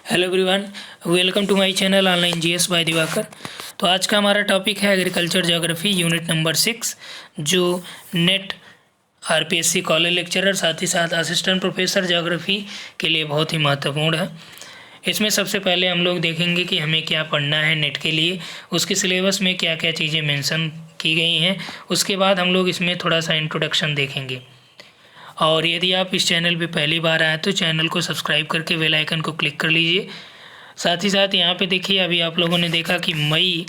Hello everyone, welcome to my channel online GS by Diwakar. तो आज का हमारा टॉपिक है एग्रीकल्चर ज्योग्राफी यूनिट नंबर 6, जो नेट आरपीएससी कॉलेज लेक्चरर साथ ही साथ असिस्टेंट प्रोफेसर ज्योग्राफी के लिए बहुत ही महत्वपूर्ण है। इसमें सबसे पहले हम लोग देखेंगे कि हमें क्या पढ़ना है नेट के लिए, उसके सिलेबस में क्या क्या चीज़ें मेंशन की गई हैं। उसके बाद हम लोग इसमें थोड़ा सा इंट्रोडक्शन देखेंगे। और यदि आप इस चैनल पे पहली बार आए तो चैनल को सब्सक्राइब करके बेल आइकन को क्लिक कर लीजिए। साथ ही साथ यहाँ पे देखिए, अभी आप लोगों ने देखा कि मई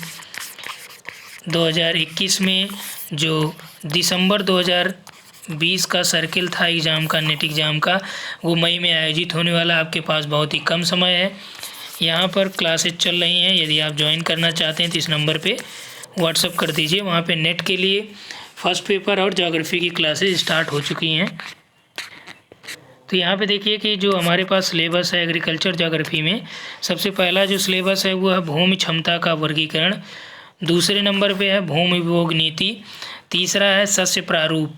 2021 में जो दिसंबर 2020 का सर्किल था एग्ज़ाम का, नेट एग्ज़ाम का, वो मई में आयोजित होने वाला। आपके पास बहुत ही कम समय है। यहाँ पर क्लासेज चल रही हैं। यदि आप ज्वाइन करना चाहते हैं तो इस नंबर पे व्हाट्सअप कर दीजिए। वहाँ पे नेट के लिए फर्स्ट पेपर और ज्योग्राफी की क्लासेज स्टार्ट हो चुकी हैं। तो यहाँ पे देखिए कि जो हमारे पास सिलेबस है एग्रीकल्चर ज्योग्राफी में, सबसे पहला जो सिलेबस है वो है भूमि क्षमता का वर्गीकरण। दूसरे नंबर पे है भूमि उपयोग नीति। तीसरा है सस्य प्रारूप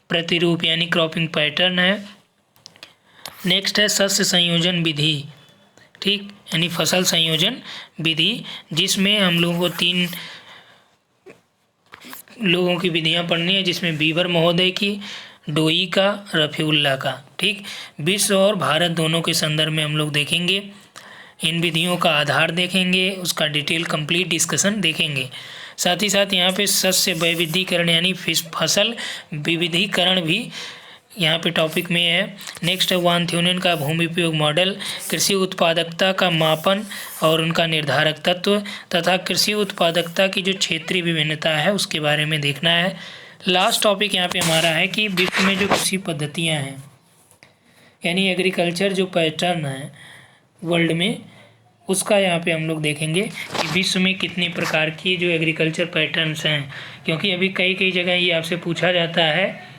प्रतिरूप यानी क्रॉपिंग पैटर्न है। नेक्स्ट है सस्य संयोजन विधि, ठीक, यानी फसल संयोजन विधि, जिसमें हम लोगों को 3 लोगों की विधियां पढ़नी है, जिसमें बीवर महोदय की, डोई का, रफीउल्ला का, ठीक। विश्व और भारत दोनों के संदर्भ में हम लोग देखेंगे। इन विधियों का आधार देखेंगे, उसका डिटेल कंप्लीट डिस्कशन देखेंगे। साथ ही साथ यहाँ पे सस्य वैविध्यीकरण यानी फसल विविधीकरण भी यहाँ पे टॉपिक में है। नेक्स्ट है वान थ्यूनेन का भूमि उपयोग मॉडल, कृषि उत्पादकता का मापन और उनका निर्धारक तत्व तथा कृषि उत्पादकता की जो क्षेत्रीय विभिन्नता है उसके बारे में देखना है। लास्ट टॉपिक यहाँ पे हमारा है कि विश्व में जो कृषि पद्धतियाँ हैं यानी एग्रीकल्चर जो पैटर्न है वर्ल्ड में, उसका यहाँ पे हम लोग देखेंगे कि विश्व में कितनी प्रकार की जो एग्रीकल्चर पैटर्न्स हैं। क्योंकि अभी कई जगह ये आपसे पूछा जाता है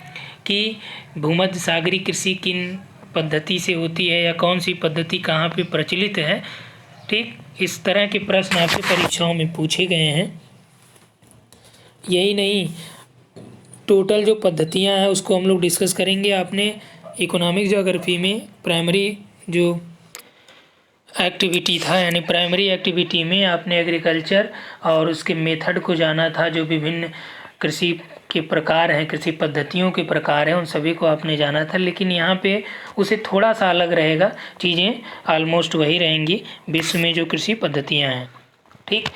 कि भूमध्य सागरीय कृषि किन पद्धति से होती है या कौन सी पद्धति कहाँ पे प्रचलित है, ठीक। इस तरह के प्रश्न आपसे परीक्षाओं में पूछे गए हैं। यही नहीं, टोटल जो पद्धतियाँ हैं उसको हम लोग डिस्कस करेंगे। आपने इकोनॉमिक ज्योग्राफी में प्राइमरी जो एक्टिविटी था यानी प्राइमरी एक्टिविटी में आपने एग्रीकल्चर और उसके मेथड को जाना था। जो विभिन्न कृषि के प्रकार हैं, कृषि पद्धतियों के प्रकार हैं, उन सभी को आपने जाना था। लेकिन यहाँ पे उसे थोड़ा सा अलग रहेगा, चीज़ें ऑलमोस्ट वही रहेंगी विश्व में जो कृषि पद्धतियाँ हैं, ठीक।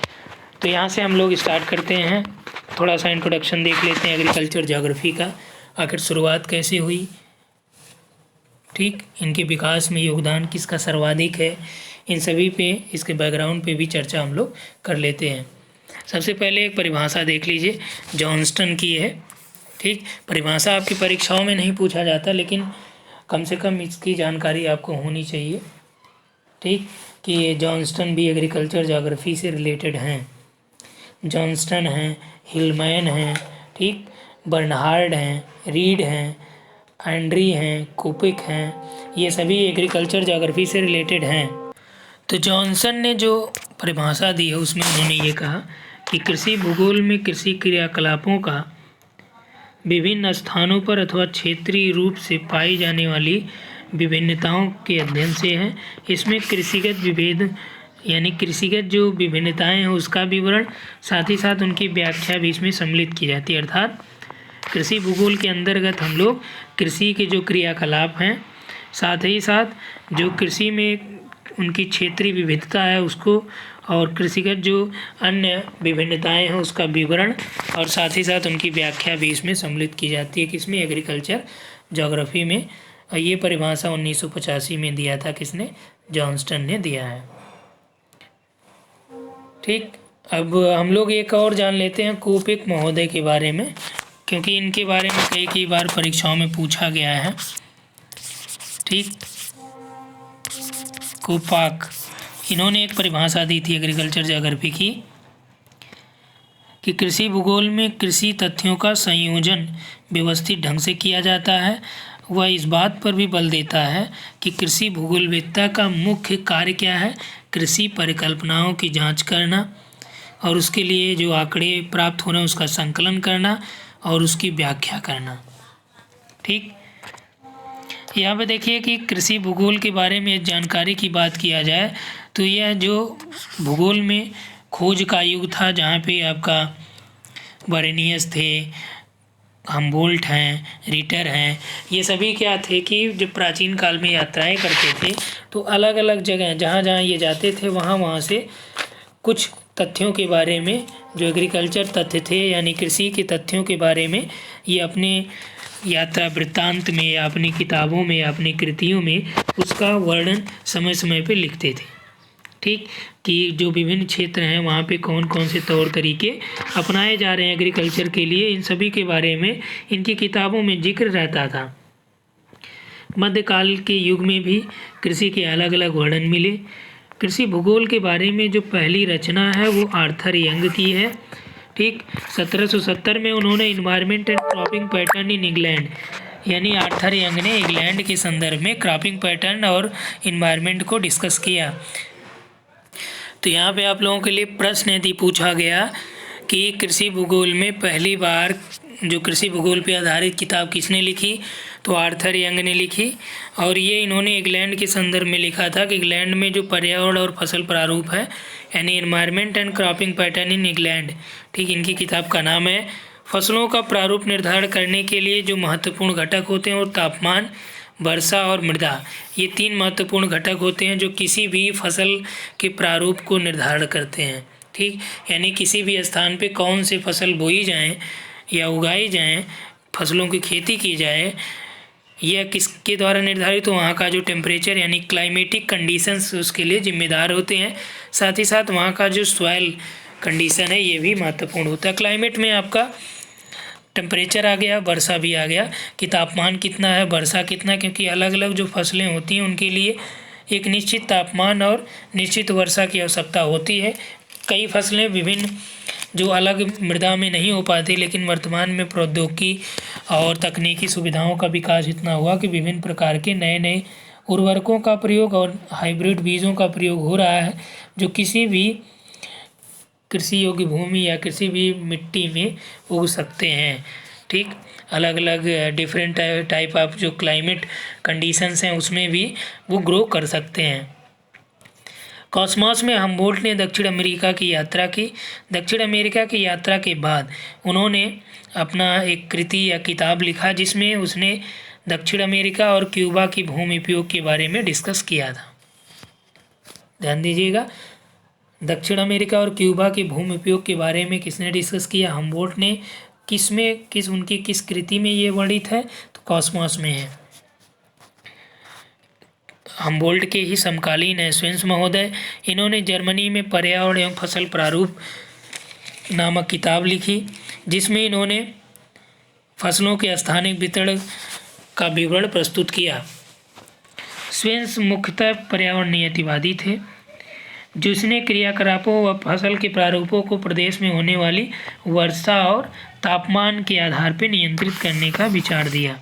तो यहाँ से हम लोग स्टार्ट करते हैं। थोड़ा सा इंट्रोडक्शन देख लेते हैं एग्रीकल्चर ज्योग्राफी का, आखिर शुरुआत कैसे हुई, ठीक, इनके विकास में योगदान किसका सर्वाधिक है, इन सभी पे, इसके बैकग्राउंड पे भी चर्चा हम लोग कर लेते हैं। सबसे पहले एक परिभाषा देख लीजिए, जॉनस्टन की है, ठीक। परिभाषा आपकी परीक्षाओं में नहीं पूछा जाता, लेकिन कम से कम इसकी जानकारी आपको होनी चाहिए, ठीक, कि ये जॉनस्टन भी एग्रीकल्चर ज्योग्राफी से रिलेटेड हैं। जॉनस्टन हैं, हिलमैन हैं, ठीक, बर्नहार्ड हैं, रीड हैं, एंड्री हैं, कुपिक हैं, ये सभी एग्रीकल्चर ज्योग्राफी से रिलेटेड हैं। तो जॉनसन ने जो परिभाषा दी है उसमें उन्होंने ये कहा कि कृषि भूगोल में कृषि क्रियाकलापों का विभिन्न स्थानों पर अथवा क्षेत्रीय रूप से पाई जाने वाली विभिन्नताओं के अध्ययन से है। इसमें कृषिगत विभेद यानी कृषिगत जो विभिन्नताएं हैं उसका विवरण, साथ ही साथ उनकी व्याख्या भी इसमें सम्मिलित की जाती है। अर्थात कृषि भूगोल के अंतर्गत हम लोग कृषि के जो क्रियाकलाप हैं, साथ ही साथ जो कृषि में उनकी क्षेत्रीय विविधता है उसको, और कृषिगत जो अन्य विभिन्नताएं हैं उसका विवरण, और साथ ही साथ उनकी व्याख्या भी इसमें सम्मिलित की जाती है। किसमें? एग्रीकल्चर ज्योग्राफी में। और ये परिभाषा 1985 में दिया था, किसने? जॉनस्टन ने दिया है, ठीक। अब हम लोग एक और जान लेते हैं कुपिक महोदय के बारे में, क्योंकि इनके बारे में कई बार परीक्षाओं में पूछा गया है, ठीक। कुपाक, इन्होंने एक परिभाषा दी थी एग्रीकल्चर ज्योग्राफी की कि कृषि भूगोल में कृषि तथ्यों का संयोजन व्यवस्थित ढंग से किया जाता है। वह इस बात पर भी बल देता है कि कृषि भूगोलवेत्ता का मुख्य कार्य क्या है? कृषि परिकल्पनाओं की जांच करना और उसके लिए जो आंकड़े प्राप्त हो रहे हैं उसका संकलन करना और उसकी व्याख्या करना, ठीक। यहाँ पे देखिए कि कृषि भूगोल के बारे में जानकारी की बात किया जाए तो यह जो भूगोल में खोज का युग था, जहाँ पे आपका बरेनियस थे, हमबोल्ट हैं, रिटर हैं, ये सभी क्या थे कि जो प्राचीन काल में यात्राएं करते थे तो अलग अलग जगह जहाँ जहाँ ये जाते थे वहाँ से कुछ तथ्यों के बारे में, जो एग्रीकल्चर तथ्य थे यानी कृषि के तथ्यों के बारे में, ये अपने यात्रा वृत्तांत में या अपनी किताबों में या अपनी कृतियों में उसका वर्णन समय समय पे लिखते थे। ठीक, कि जो विभिन्न क्षेत्र हैं वहाँ पे कौन कौन से तौर तरीके अपनाए जा रहे हैं एग्रीकल्चर के लिए, इन सभी के बारे में इनकी किताबों में जिक्र रहता था। मध्यकाल के युग में भी कृषि के अलग अलग वर्णन मिले। कृषि भूगोल के बारे में जो पहली रचना है वो आर्थर यंग की है। ठीक, 1770 में उन्होंने environment and cropping pattern in England, यानी आर्थर यंग ने इंग्लैंड के संदर्भ में क्रॉपिंग पैटर्न और इन्वायरमेंट को डिस्कस किया। तो यहाँ पे आप लोगों के लिए प्रश्न यदि पूछा गया कि कृषि भूगोल में पहली बार जो कृषि भूगोल पे आधारित किताब किसने लिखी, तो आर्थर यंग ने लिखी। और ये इन्होंने इंग्लैंड के संदर्भ में लिखा था कि इंग्लैंड में जो पर्यावरण और फसल प्रारूप है, यानी environment and cropping pattern in England, ठीक, इनकी किताब का नाम है। फसलों का प्रारूप निर्धारण करने के लिए जो महत्वपूर्ण घटक होते हैं और तापमान, वर्षा और मृदा, ये 3 महत्वपूर्ण घटक होते हैं जो किसी भी फसल के प्रारूप को निर्धारण करते हैं। ठीक, यानी किसी भी स्थान पे कौन से फसल बोई जाएं या उगाई जाएं, फसलों की खेती की जाए, यह किसके द्वारा निर्धारित हो, वहाँ का जो टेम्परेचर यानी क्लाइमेटिक कंडीशंस उसके लिए जिम्मेदार होते हैं। साथ ही साथ वहाँ का जो सॉइल कंडीशन है ये भी महत्वपूर्ण होता है। क्लाइमेट में आपका टेम्परेचर आ गया, वर्षा भी आ गया कि तापमान कितना है, वर्षा कितना, क्योंकि अलग अलग जो फसलें होती हैं उनके लिए एक निश्चित तापमान और निश्चित वर्षा की आवश्यकता होती है। कई फसलें विभिन्न जो अलग मृदा में नहीं हो पाती, लेकिन वर्तमान में प्रौद्योगिकी और तकनीकी सुविधाओं का विकास इतना हुआ कि विभिन्न प्रकार के नए नए उर्वरकों का प्रयोग और हाइब्रिड बीजों का प्रयोग हो रहा है, जो किसी भी कृषि योग्य भूमि या किसी भी मिट्टी में उग सकते हैं। ठीक, अलग अलग डिफरेंट टाइप ऑफ जो क्लाइमेट कंडीशंस हैं उसमें भी वो ग्रो कर सकते हैं। कॉस्मॉस में हमबोल्ट ने दक्षिण अमेरिका की यात्रा की। दक्षिण अमेरिका की यात्रा के बाद उन्होंने अपना एक कृति या किताब लिखा जिसमें उसने दक्षिण अमेरिका और क्यूबा की भूमि उपयोग के बारे में डिस्कस किया था। ध्यान दीजिएगा, दक्षिण अमेरिका और क्यूबा के भूमि उपयोग के बारे में किसने डिस्कस किया, हमबोल्ट ने। उनकी किस कृति में ये वर्णित है, तो कॉस्मॉस में है। हमबोल्ट के ही समकालीन है स्वेंस महोदय, इन्होंने जर्मनी में पर्यावरण एवं फसल प्रारूप नामक किताब लिखी जिसमें इन्होंने फसलों के स्थानिक वितरण का विवरण प्रस्तुत किया। स्वेंस मुख्यतः पर्यावरण नियतिवादी थे, जिसने क्रियाकलापों व फसल के प्रारूपों को प्रदेश में होने वाली वर्षा और तापमान के आधार पर नियंत्रित करने का विचार दिया।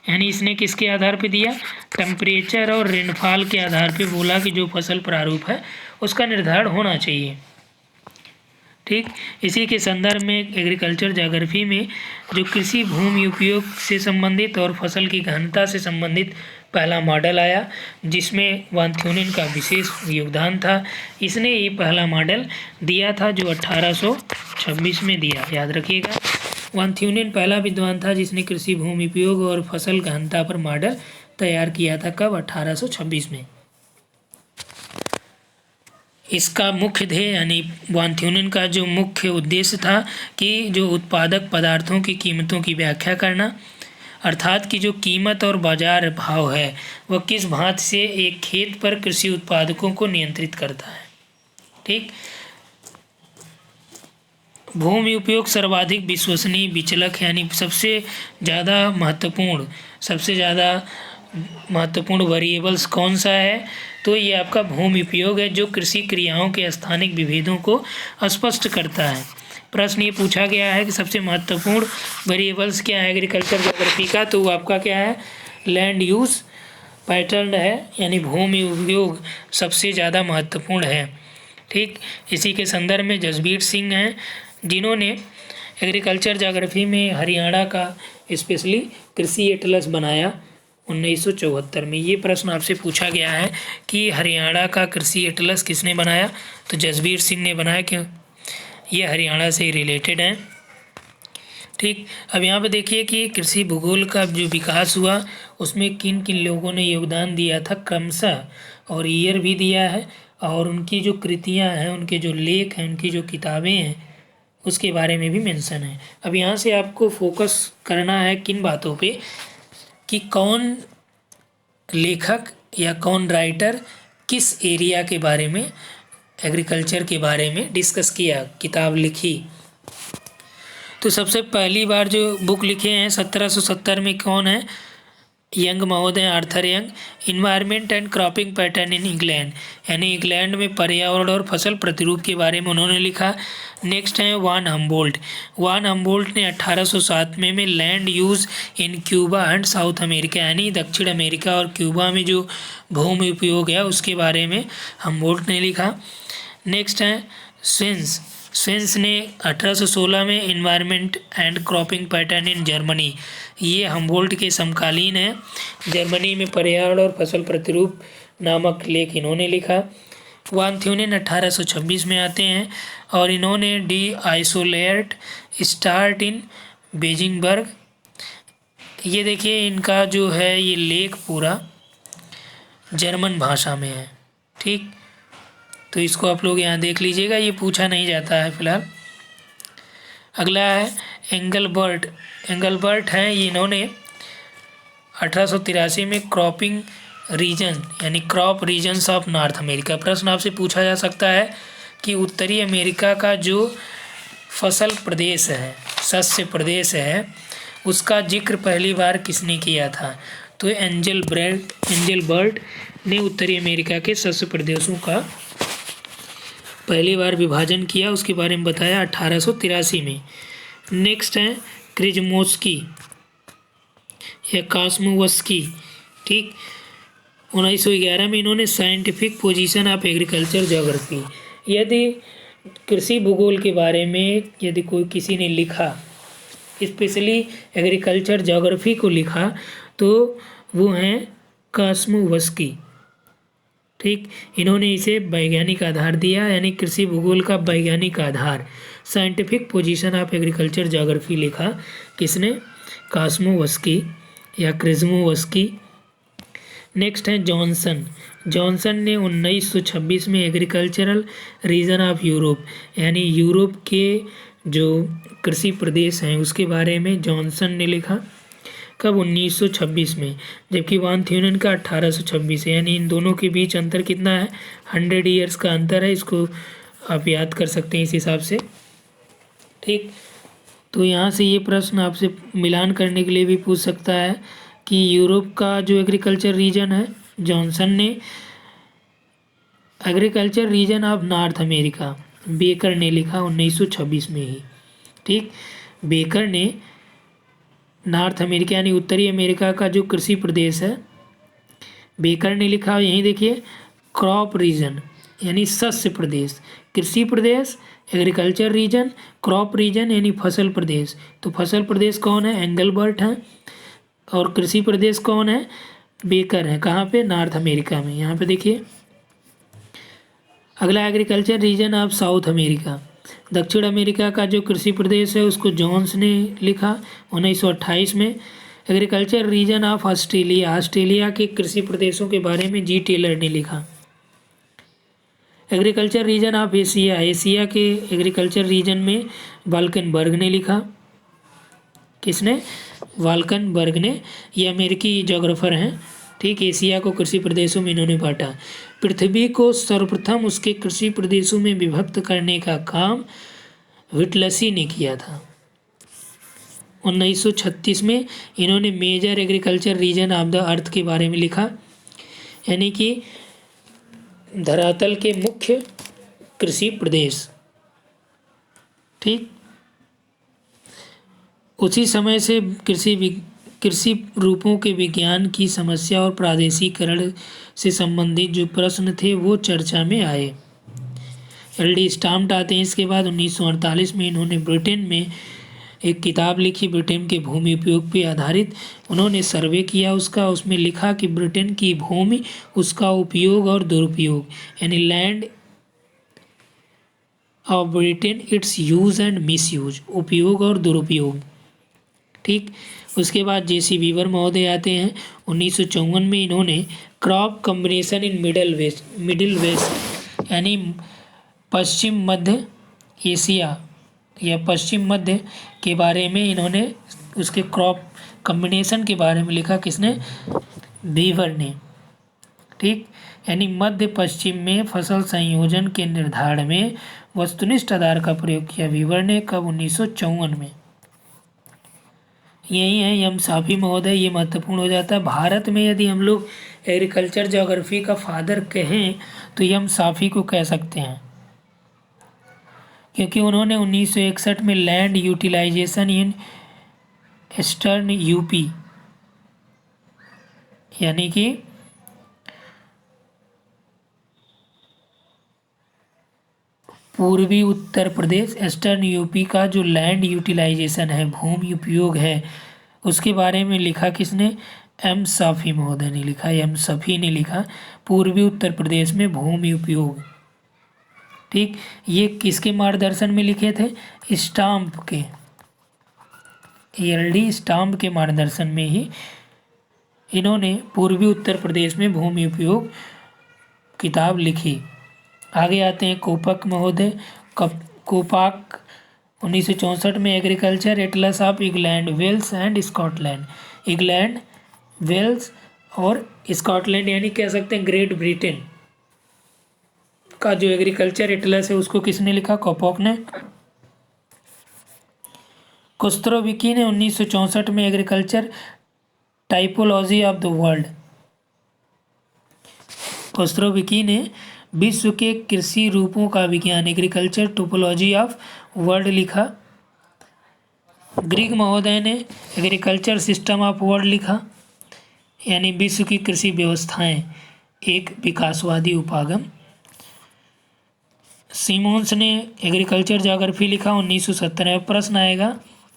यानी इसने किसके आधार पे दिया, टेम्परेचर और रेनफॉल के आधार पे बोला कि जो फसल प्रारूप है उसका निर्धारण होना चाहिए। ठीक, इसी के संदर्भ में एग्रीकल्चर ज्योग्राफी में जो कृषि भूमि उपयोग से संबंधित और फसल की गहनता से संबंधित पहला मॉडल आया, जिसमें वान थ्यूनेन का विशेष योगदान था। इसने ये पहला मॉडल दिया था जो 1826 में दिया, याद रखिएगा। वान थ्यूनेन पहला विद्वान था जिसने कृषि भूमि उपयोग और फसल गहनता पर मॉडल तैयार किया था। कब, 1826 में। इसका मुख्य ध्येय यानी वान थ्यूनेन का जो मुख्य उद्देश्य था कि जो उत्पादक पदार्थों की कीमतों की व्याख्या करना, अर्थात कि जो कीमत और बाजार भाव है वह किस भांति से एक खेत पर कृषि उत्पादकों को नियंत्रित करता है। ठीक, भूमि उपयोग सर्वाधिक विश्वसनीय विचलक यानी सबसे ज़्यादा महत्वपूर्ण वेरिएबल्स कौन सा है, तो ये आपका भूमि उपयोग है जो कृषि क्रियाओं के स्थानिक विभेदों को स्पष्ट करता है। प्रश्न ये पूछा गया है कि सबसे महत्वपूर्ण वेरिएबल्स क्या है एग्रीकल्चर ज्योग्राफी का, तो वो आपका क्या है, लैंड यूज़ पैटर्न है, यानी भूमि उपयोग सबसे ज़्यादा महत्वपूर्ण है। ठीक, इसी के संदर्भ में जसबीर सिंह हैं जिन्होंने एग्रीकल्चर ज्योग्राफी में हरियाणा का स्पेशली कृषि एटलस बनाया 1974 में। ये प्रश्न आपसे पूछा गया है कि हरियाणा का कृषि एटलस किसने बनाया, तो जसबीर सिंह ने बनाया। क्यों, ये हरियाणा से रिलेटेड है। ठीक, अब यहाँ पे देखिए कि कृषि भूगोल का जो विकास हुआ उसमें किन किन लोगों ने योगदान दिया था क्रमशः, और ईयर भी दिया है, और उनकी जो कृतियाँ हैं, उनके जो लेख हैं, उनकी जो किताबें हैं, उसके बारे में भी मेंशन है। अब यहाँ से आपको फोकस करना है किन बातों पे, कि कौन लेखक या कौन राइटर किस एरिया के बारे में, एग्रीकल्चर के बारे में डिस्कस किया, किताब लिखी। तो सबसे पहली बार जो बुक लिखे हैं 1770 में कौन है, यंग महोदय, Arthur young. Environment and cropping pattern in England, यानी इंग्लैंड में पर्यावरण और फसल प्रतिरूप के बारे में उन्होंने लिखा। नेक्स्ट है वान हम्बोल्ट। वान हम्बोल्ट ने 1807 में land use in Cuba and south America, यानी दक्षिण अमेरिका और क्यूबा में जो भूमि उपयोग है उसके बारे में हम्बोल्ट ने लिखा। नेक्स्ट है स्वेंस। स्वेंस ने 1816 में environment and cropping pattern in Germany, ये हम्बोल्ट के समकालीन है। जर्मनी में पर्यावरण और फसल प्रतिरूप नामक लेख इन्होंने लिखा। वान थ्यूनेन 1826 में आते हैं और इन्होंने डी आइसोलेट स्टार्ट इन बेजिंगबर्ग, ये देखिए इनका जो है ये लेख पूरा जर्मन भाषा में है। ठीक, तो इसको आप लोग यहाँ देख लीजिएगा, ये पूछा नहीं जाता है फिलहाल। अगला है एंगलबर्ट। एंगलबर्ट हैं, ये इन्होंने 1883 में क्रॉपिंग रीजन, यानी crop regions of North America. प्रश्न आपसे पूछा जा सकता है कि उत्तरी अमेरिका का जो फसल प्रदेश है, शस्य प्रदेश है, उसका जिक्र पहली बार किसने किया था, तो एंजलबर्ट ने उत्तरी अमेरिका के शस्य प्रदेशों का पहली बार विभाजन किया, उसके बारे में बताया 1883 में। नेक्स्ट है क्रिजमोस्की या कास्मोवस्की। ठीक, 1911 में इन्होंने scientific position of agriculture geography, यदि कृषि भूगोल के बारे में यदि कोई किसी ने लिखा, स्पेशली एग्रीकल्चर ज्योग्राफी को लिखा, तो वो हैं कास्मोवस्की। ठीक, इन्होंने इसे वैज्ञानिक आधार दिया, यानी कृषि भूगोल का वैज्ञानिक आधार, scientific position of agriculture geography लिखा किसने, कास्मोवस्की या क्रिजमोवस्की। नेक्स्ट है जॉनसन। जॉनसन ने 1926 में एग्रीकल्चरल रीजन ऑफ यूरोप, यानी यूरोप के जो कृषि प्रदेश हैं उसके बारे में जॉनसन ने लिखा। कब, 1926 में, जबकि वान थ्यूनेन का 1826 है, यानी इन दोनों के बीच अंतर कितना है, 100 ईयर्स का अंतर है। इसको आप याद कर सकते हैं इस हिसाब से। ठीक, तो यहाँ से ये प्रश्न आपसे मिलान करने के लिए भी पूछ सकता है कि यूरोप का जो एग्रीकल्चर रीजन है, जॉनसन ने agriculture region of North America, Baker ने लिखा 1926 में ही। ठीक, बेकर ने नॉर्थ अमेरिका यानी उत्तरी अमेरिका का जो कृषि प्रदेश है, बेकर ने लिखा। यहीं देखिए क्रॉप रीजन यानी शस्य प्रदेश, कृषि प्रदेश, एग्रीकल्चर रीजन, क्रॉप रीजन यानी फसल प्रदेश। तो फसल प्रदेश कौन है, एंगलबर्ट है, और कृषि प्रदेश कौन है, बेकर है। कहाँ पे, नॉर्थ अमेरिका में। यहाँ पे देखिए अगला agriculture region of South America, दक्षिण अमेरिका का जो कृषि प्रदेश है उसको जॉन्स ने लिखा 1928 में। Agriculture region of Australia, Australia के कृषि प्रदेशों के बारे में जी टेलर ने लिखा। Agriculture region of Asia, Asia के एग्रीकल्चर रीजन में वाल्कनबर्ग ने लिखा। किसने, वाल्कनबर्ग ने, ये अमेरिकी जोग्राफर हैं। ठीक, एशिया को कृषि प्रदेशों में इन्होंने बांटा। पृथ्वी को सर्वप्रथम उसके कृषि प्रदेशों में विभक्त करने का काम व्हिटलसी ने किया था। 1936 में इन्होंने major agriculture region of the earth के बारे में लिखा, यानी कि धरातल के मुख्य कृषि प्रदेश। ठीक, उसी समय से कृषि रूपों के विज्ञान की समस्या और प्रादेशिकरण से संबंधित जो प्रश्न थे वो चर्चा में आए। एल डी स्टाम्प्ट आते हैं इसके बाद। 1948 में इन्होंने ब्रिटेन में एक किताब लिखी ब्रिटेन के भूमि उपयोग पे आधारित। उन्होंने सर्वे किया उसका, उसमें लिखा कि ब्रिटेन की भूमि, उसका उपयोग और दुरुपयोग, यानी land of Britain, it's use and miss use, उपयोग और दुरुपयोग। ठीक, उसके बाद जेसी बीवर महोदय आते हैं 1954 में। इन्होंने crop combination in middle waste यानी पश्चिम मध्य एशिया या पश्चिम मध्य के बारे में इन्होंने उसके क्रॉप कम्बिनेशन के बारे में लिखा। किसने? बीवर ने। ठीक, यानी मध्य पश्चिम में फसल संयोजन के निर्धारण में वस्तुनिष्ठ आधार का प्रयोग किया बीवर ने। कब? 1954 में। यही है एम साफी महोदय, ये महत्वपूर्ण हो जाता है। भारत में यदि हम लोग एग्रीकल्चर ज्योग्राफी का फादर कहें तो एम साफी को कह सकते हैं, क्योंकि उन्होंने 1961 में land utilisation in eastern UP, यानी कि पूर्वी उत्तर प्रदेश, ईस्टर्न यूपी का जो लैंड यूटिलाइजेशन है, भूमि उपयोग है, उसके बारे में लिखा। किसने? एम साफी महोदय ने लिखा, एम साफी ने लिखा, पूर्वी उत्तर प्रदेश में भूमि उपयोग। ठीक, ये किसके मार्गदर्शन में लिखे थे? स्टाम्प के, एलडी स्टाम्प के मार्गदर्शन में ही इन्होंने पूर्वी उत्तर प्रदेश में भूमि उपयोग किताब लिखी। आगे आते हैं कोपक महोदय। कोपाक 1964 में agriculture atlas of England, Wales and Scotland, England, Wales और स्कॉटलैंड यानी कह सकते हैं ग्रेट ब्रिटेन का जो एग्रीकल्चर एटलस है उसको किसने लिखा? कोपक ने। कुस्त्रोविकी ने 1964 में agriculture typology of the world, Kostrowicki ने विश्व के कृषि रूपों का विज्ञान, एग्रीकल्चर टोपोलॉजी ऑफ वर्ल्ड लिखा। ग्रीक महोदय ने एग्रीकल्चर सिस्टम ऑफ वर्ल्ड लिखा, यानी विश्व की कृषि व्यवस्थाएं एक विकासवादी उपागम। सिमोन्स ने एग्रीकल्चर ज्योग्राफी लिखा 1970 में। प्रश्न आएगा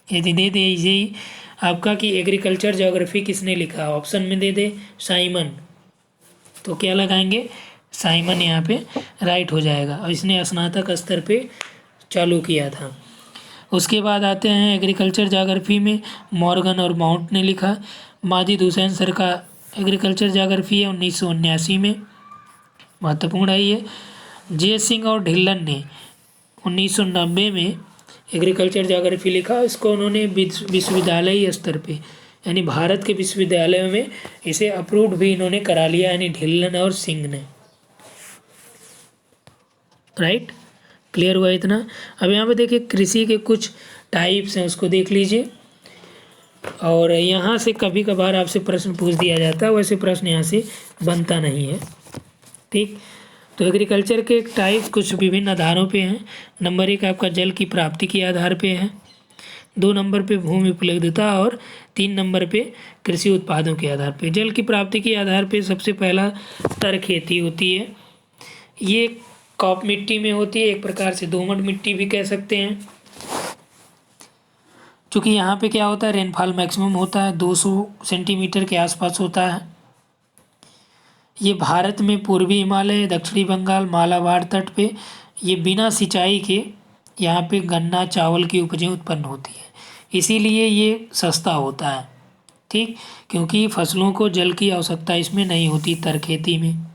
यदि दे दीजिए आपका कि एग्रीकल्चर ज्योग्राफी किसने लिखा, ऑप्शन में दे दे साइमन, तो क्या लगाएंगे? साइमन यहाँ पे राइट हो जाएगा, और इसने स्नातक स्तर पे चालू किया था। उसके बाद आते हैं एग्रीकल्चर ज्योग्राफी में मॉर्गन और माउंट ने लिखा। माजिद हुसैन सर का एग्रीकल्चर ज्योग्राफी है 1979 में, महत्वपूर्ण है ये। जे सिंह और ढिल्लन ने 1990 में एग्रीकल्चर ज्योग्राफी लिखा। इसको उन्होंने विश्वविद्यालय स्तर पे यानी भारत के विश्वविद्यालयों में इसे अप्रूव्ड भी इन्होंने करा लिया, यानी ढिल्लन और सिंह ने। राइट, क्लियर हुआ इतना? अब यहाँ पे देखिए कृषि के कुछ टाइप्स हैं, उसको देख लीजिए। और यहाँ से कभी कभार आपसे प्रश्न पूछ दिया जाता है, वैसे प्रश्न यहाँ से बनता नहीं है। ठीक, तो एग्रीकल्चर के टाइप कुछ विभिन्न आधारों पे हैं। नंबर 1 आपका जल की प्राप्ति के आधार पे है, 2 नंबर पे भूमि उपलब्धता, और 3 नंबर पे कृषि उत्पादों के आधार पे। जल की प्राप्ति के आधार पे सबसे पहला तर खेती होती है। ये कॉप मिट्टी में होती है, एक प्रकार से दोमट मिट्टी भी कह सकते हैं। क्योंकि यहाँ पे क्या होता है, रेनफॉल मैक्सिमम होता है, 200 सेंटीमीटर के आसपास होता है। ये भारत में पूर्वी हिमालय, दक्षिणी बंगाल, मालाबार तट पे ये बिना सिंचाई के यहाँ पे गन्ना चावल की उपजें उत्पन्न होती है, इसीलिए ये सस्ता होता है। ठीक, क्योंकि फसलों को जल की आवश्यकता इसमें नहीं होती तर खेती में।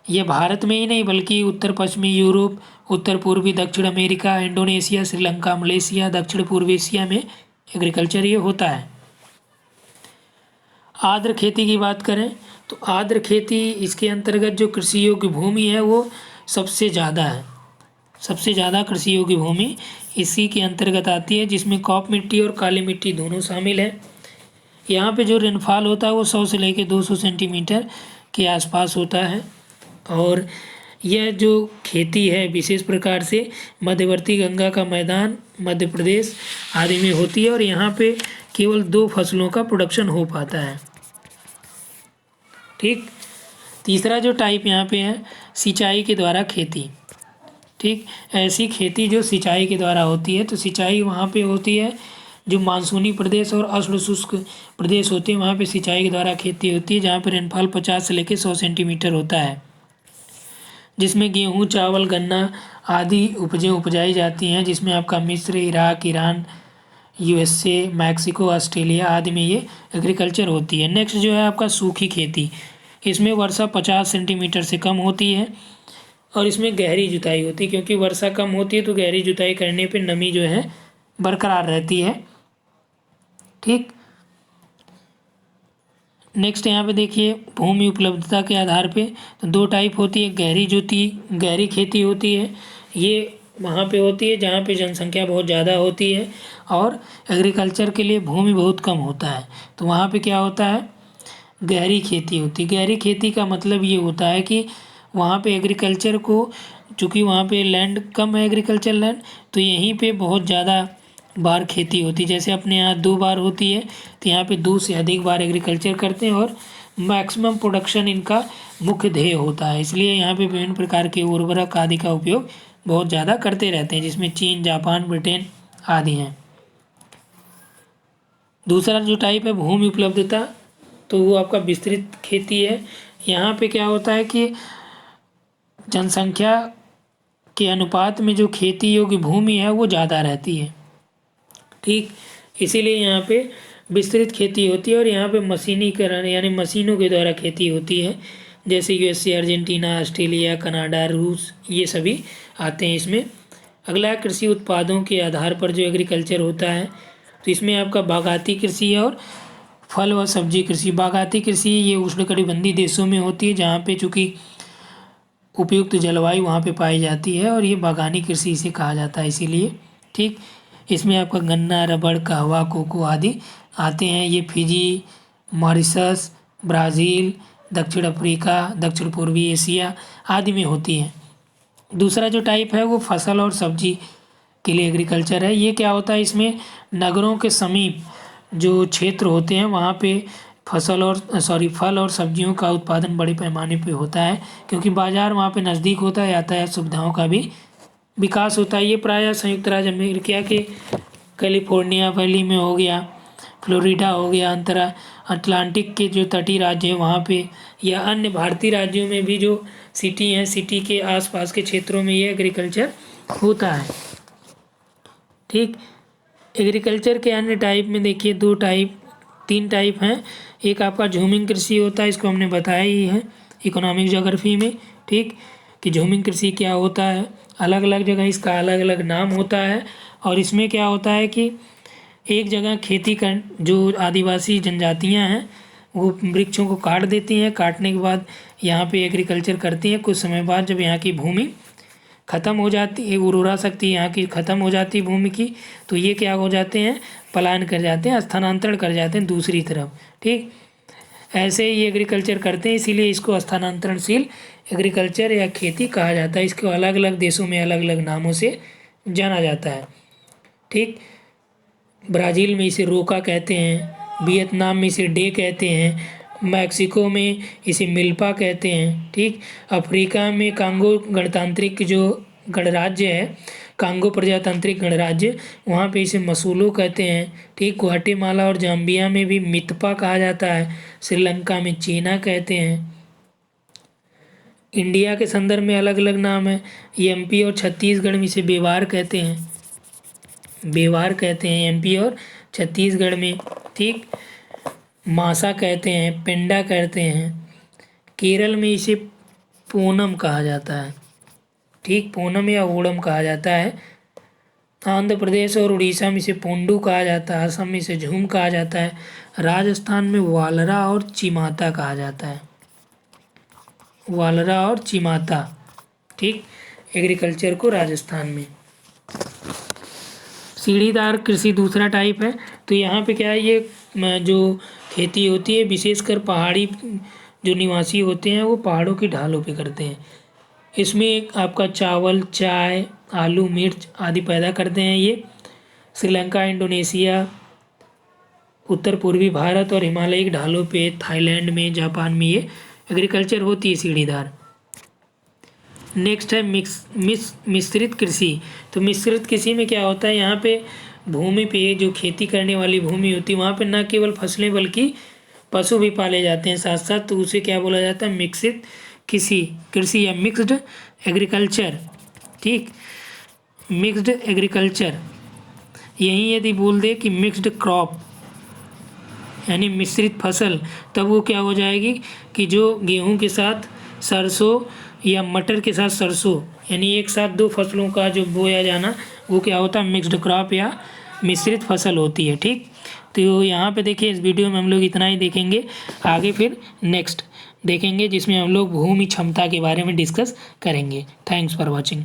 ये भारत में ही नहीं बल्कि उत्तर पश्चिमी यूरोप, उत्तर पूर्वी दक्षिण अमेरिका, इंडोनेशिया, श्रीलंका, मलेशिया, दक्षिण पूर्वी एशिया में एग्रीकल्चर ये होता है। आर्द्र खेती की बात करें तो आर्द्र खेती इसके अंतर्गत जो कृषि योग्य भूमि है वो सबसे ज़्यादा है, सबसे ज़्यादा कृषि योग्य भूमि इसी के अंतर्गत आती है, जिसमें कॉप मिट्टी और काली मिट्टी दोनों शामिल है। यहाँ पे जो रेनफॉल होता है वो 100 से लेकर 200 सेंटीमीटर के आसपास होता है। और यह जो खेती है विशेष प्रकार से मध्यवर्ती गंगा का मैदान मध्य प्रदेश आदि में होती है, और यहाँ पे केवल 2 फसलों का प्रोडक्शन हो पाता है। ठीक, तीसरा जो टाइप यहाँ पे है सिंचाई के द्वारा खेती। ठीक, ऐसी खेती जो सिंचाई के द्वारा होती है, तो सिंचाई वहाँ पे होती है जो मानसूनी प्रदेश और अर्ध शुष्क प्रदेश होते हैं, वहाँ पे सिंचाई के द्वारा खेती होती है, जहाँ पर रेनफॉल 50 से लेकर 100 सेंटीमीटर होता है, जिसमें गेहूँ, चावल, गन्ना आदि उपजें उपजाई जाती हैं, जिसमें आपका मिस्र, Iraq, Iran, USA, Mexico, Australia आदि में ये एग्रीकल्चर होती है। नेक्स्ट जो है आपका सूखी खेती, इसमें वर्षा 50 सेंटीमीटर से कम होती है और इसमें गहरी जुताई होती है, क्योंकि वर्षा कम होती है तो गहरी जुताई करने पे नमी जो है बरकरार रहती है। ठीक, नेक्स्ट यहाँ पे देखिए भूमि उपलब्धता के आधार पे तो दो टाइप होती है, गहरी खेती होती है, ये वहाँ पे होती है जहाँ पे जनसंख्या बहुत ज़्यादा होती है और एग्रीकल्चर के लिए भूमि बहुत कम होता है, तो वहाँ पे क्या होता है, गहरी खेती होती है। गहरी खेती का मतलब ये होता है कि वहाँ पे एग्रीकल्चर को, चूँकि वहाँ पे लैंड कम है एग्रीकल्चर लैंड, तो यहीं पे बहुत ज़्यादा बार खेती होती है। जैसे अपने यहाँ 2 बार होती है, तो यहाँ पे 2 से अधिक बार एग्रीकल्चर करते हैं और मैक्सिमम प्रोडक्शन इनका मुख्य ध्येय होता है, इसलिए यहाँ पे विभिन्न प्रकार के उर्वरक आदि का उपयोग बहुत ज़्यादा करते रहते हैं, जिसमें चीन, जापान, ब्रिटेन आदि हैं। दूसरा जो टाइप है भूमि उपलब्धता, तो वो आपका विस्तृत खेती है। यहाँ पे क्या होता है कि जनसंख्या के अनुपात में जो खेती योग्य भूमि है वो ज़्यादा रहती है। ठीक, इसीलिए यहाँ पे विस्तृत खेती होती है और यहाँ पे मशीनीकरण यानी मशीनों के द्वारा खेती होती है, जैसे यूएसए, अर्जेंटीना, ऑस्ट्रेलिया, कनाडा, रूस, ये सभी आते हैं इसमें। अगला कृषि उत्पादों के आधार पर जो एग्रीकल्चर होता है, तो इसमें आपका बागाती कृषि है और फल व सब्जी कृषि। बागाती कृषि ये उष्णकटिबंधीय देशों में होती है, जहाँ पे चूँकि उपयुक्त जलवायु वहाँ पे पाई जाती है और ये बागानी कृषि इसे कहा जाता है इसीलिए। ठीक, इसमें आपका गन्ना, रबड़, कहवा, कोको आदि आते हैं। ये फिजी, मॉरिशस, ब्राज़ील, दक्षिण अफ्रीका, दक्षिण पूर्वी एशिया आदि में होती हैं। दूसरा जो टाइप है वो फसल और सब्जी के लिए एग्रीकल्चर है। ये क्या होता है, इसमें नगरों के समीप जो क्षेत्र होते हैं वहाँ पे फल और सब्जियों का उत्पादन बड़े पैमाने पे होता है, क्योंकि बाज़ार वहाँ पे नज़दीक होता है, यातायात सुविधाओं का भी विकास होता है। ये प्रायः संयुक्त राज्य अमेरिका के कैलिफोर्निया वैली में हो गया, फ्लोरिडा हो गया, अटलांटिक के जो तटीय राज्य है वहाँ पे, या अन्य भारतीय राज्यों में भी जो सिटी हैं, सिटी के आसपास के क्षेत्रों में ये एग्रीकल्चर होता है। ठीक, एग्रीकल्चर के अन्य टाइप में देखिए 3 टाइप हैं। एक आपका झूमिंग कृषि होता है, इसको हमने बताया ही है इकोनॉमिक ज्योग्राफी में। ठीक, कि झूमिंग कृषि क्या होता है, अलग अलग जगह इसका अलग अलग नाम होता है। और इसमें क्या होता है कि एक जगह खेती कर जो आदिवासी जनजातियां हैं वो वृक्षों को काट देती हैं, काटने के बाद यहाँ पे एग्रीकल्चर करती हैं। कुछ समय बाद जब यहाँ की भूमि ख़त्म हो जाती है, उर्वरा शक्ति यहाँ की ख़त्म हो जाती है भूमि की, तो ये क्या हो जाते हैं, पलायन कर जाते हैं, स्थानांतरण कर जाते हैं दूसरी तरफ। ठीक, ऐसे ही एग्रीकल्चर करते हैं, इसीलिए इसको स्थानांतरणशील एग्रीकल्चर या खेती कहा जाता है। इसको अलग अलग देशों में अलग अलग नामों से जाना जाता है। ठीक, ब्राज़ील में इसे रोका कहते हैं, वियतनाम में इसे डे कहते हैं, मैक्सिको में इसे मिल्पा कहते हैं। ठीक, अफ्रीका में कांगो गणतांत्रिक जो गणराज्य है, कांगो प्रजातांत्रिक गणराज्य, वहाँ पे इसे मसूलो कहते हैं। ठीक, ग्वाटेमाला और जाम्बिया में भी मितपा कहा जाता है, श्रीलंका में चीना कहते हैं। इंडिया के संदर्भ में अलग अलग नाम है, एमपी और छत्तीसगढ़ में इसे बेवार कहते हैं, एमपी और छत्तीसगढ़ में। ठीक, मासा कहते हैं, पेंडा कहते हैं। केरल में इसे पूनम कहा जाता है। ठीक, पूनम या ओणम कहा जाता है। आंध्र प्रदेश और उड़ीसा में इसे पोंडू कहा जाता है, असम में इसे झूम कहा जाता है, राजस्थान में वालरा और चिमाता कहा जाता है, वालरा और चिमाता। ठीक, एग्रीकल्चर को राजस्थान में। सीढ़ीदार कृषि दूसरा टाइप है। तो यहाँ पे क्या है, ये जो खेती होती है विशेषकर पहाड़ी जो निवासी होते हैं वो पहाड़ों की ढालों पे करते हैं। इसमें आपका चावल, चाय, आलू, मिर्च आदि पैदा करते हैं। ये श्रीलंका, इंडोनेशिया, उत्तर पूर्वी भारत और हिमालयी ढालों पे, थाईलैंड में, जापान में ये एग्रीकल्चर होती है सीढ़ीदार। नेक्स्ट है मिश्रित कृषि। तो मिश्रित कृषि में क्या होता है, यहाँ पे भूमि पे जो खेती करने वाली भूमि होती है वहाँ पे न केवल फसलें बल्कि पशु भी पाले जाते हैं साथ साथ, तो उसे क्या बोला जाता है, मिश्रित कृषि या मिक्स्ड एग्रीकल्चर। ठीक, मिक्स्ड एग्रीकल्चर। यहीं यदि बोल दे कि मिक्स्ड क्रॉप यानी मिश्रित फसल, तब वो क्या हो जाएगी कि जो गेहूं के साथ सरसों या मटर के साथ सरसों यानी एक साथ दो फसलों का जो बोया जाना वो क्या होता है, मिक्स्ड क्रॉप या मिश्रित फसल होती है। ठीक, तो यहाँ पे देखिए इस वीडियो में हम लोग इतना ही देखेंगे, आगे फिर नेक्स्ट देखेंगे जिसमें हम लोग भूमि क्षमता के बारे में डिस्कस करेंगे। Thanks for watching.